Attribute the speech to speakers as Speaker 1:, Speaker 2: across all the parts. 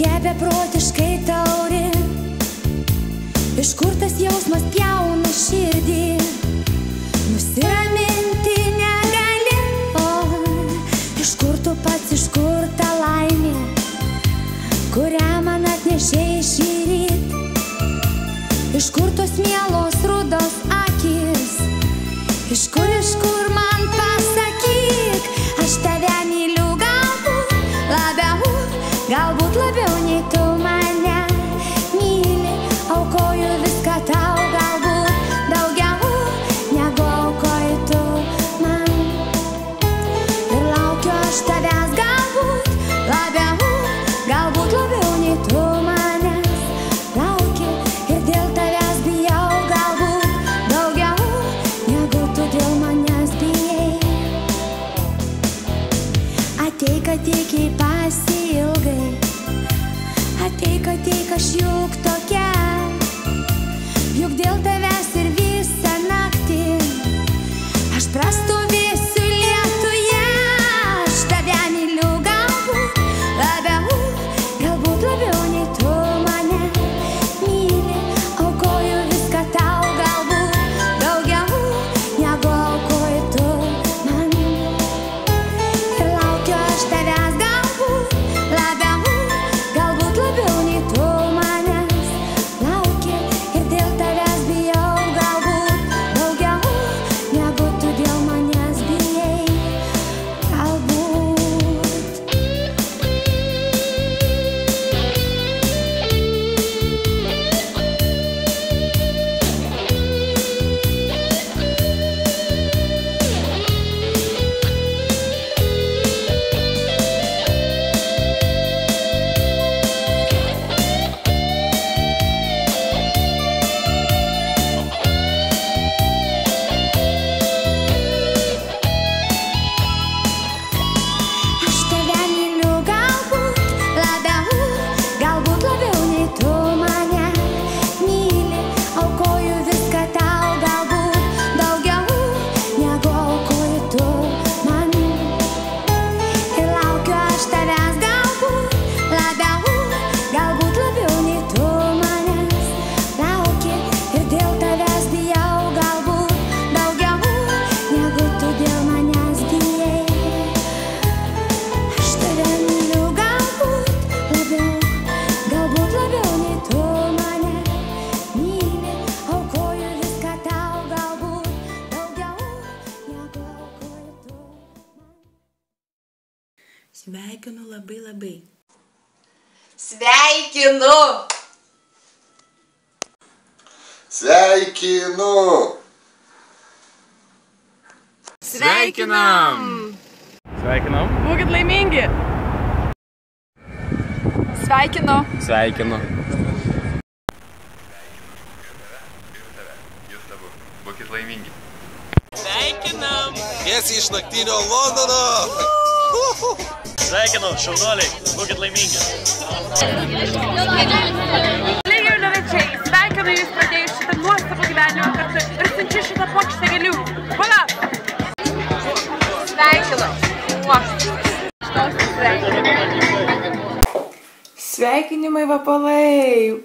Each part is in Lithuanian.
Speaker 1: tokia beprotiškai tauri, iš kur tas jausmas pjauna širdį, nusiraminti negali, iš kur tu pats, iš kur ta laimė, kurią man atnešei šįryt, iš kur tos mielos rudos akis, iš kur man pasakyk, aš tave myliu galbūt labiau nei tu mane myli, aukoju viską tau, galbūt daugiau negu aukoji tu man, ir laukiu aš tavęs galbūt labiau nei tu manęs lauki, ir dėl tavęs bijau, galbūt daugiau negu tu dėl manęs bijai. Ateik, ateik pasiilgai, ateik, ateik, aš juk tokia, juk dėl tavęs ir visą naktį aš prastovėsiu lietuje, aš tave myliu galbūt labiau nei tu mane myli, aukoju viską tau, galbūt daugiau negu aukoji tu man, ir laukiu aš tavęs galbūt labiau nei tu manęs lauki, ir dėl tavęs bijau, galbūt daugiau negu tu dėl manęs bijai, galbūt.
Speaker 2: Sveikinu labai.
Speaker 3: Sveikinu!
Speaker 4: Sveikinu!
Speaker 3: Sveikinam!
Speaker 5: Sveikinam.
Speaker 3: Būkit laimingi! Sveikinu!
Speaker 5: Sveikinu.
Speaker 4: Būkit laimingi.
Speaker 3: Sveikinam!
Speaker 6: Tiesiai iš naktinio Londono!
Speaker 5: Sveikinu, šaunuoliai, būkit laimingi.
Speaker 3: Lygiai ir novečiai, sveikinu jūs pradėjus šitą nuostabų gyvenimą kartu ir siunčiu šitą puokštę gėlių. Voila! Sveikinu!
Speaker 7: Sveikinimai vapalai!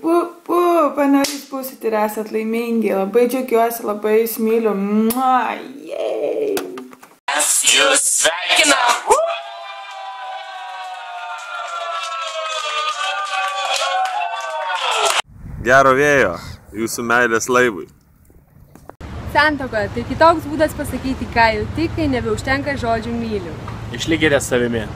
Speaker 7: Panorys būsit ir esat laimingi. Labai džiaugiuosi, labai jūs myliu.
Speaker 3: Mes jūs sveikinam!
Speaker 6: Gero vėjo, jūsų meilės laivui.
Speaker 8: Santuoka tai kitoks būdas pasakyti, ką jauti, kai nebeužtenka žodžių myliu.
Speaker 5: Išlikite savimi.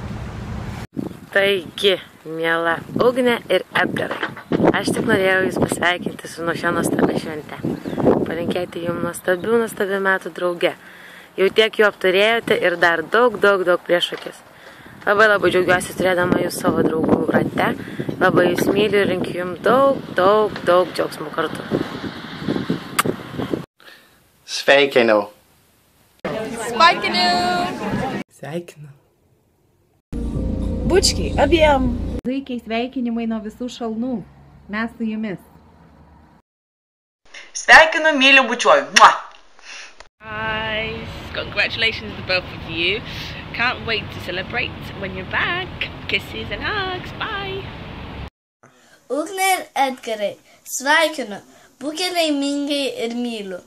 Speaker 9: Taigi, miela Ugnė ir Edgarai, aš tik norėjau jūs pasveikinti su nuo šio nuostabia švente. Palinkėti jums nuostabių metų drauge. Jau tiek jų apturėjote ir dar daug prieš akis. Labai džiaugiuosi turėdama jūs savo draugų rate. Labai jūs myliu ir linkiu jums daug džiaugsmų kartu.
Speaker 10: Sveikinu.
Speaker 7: Sveikinu.
Speaker 8: Bučkiai, abiem. Zuikiai sveikinimai nuo visų šalnų. Mes su jumis.
Speaker 3: Sveikinu, myliu, bučiuoju.
Speaker 11: Guys, congratulations to both of you. Can't wait to celebrate when you're back. Kisses and hugs. Bye.
Speaker 2: Ugnė ir Edgarai, sveikinu, būkite laimingai ir myliu.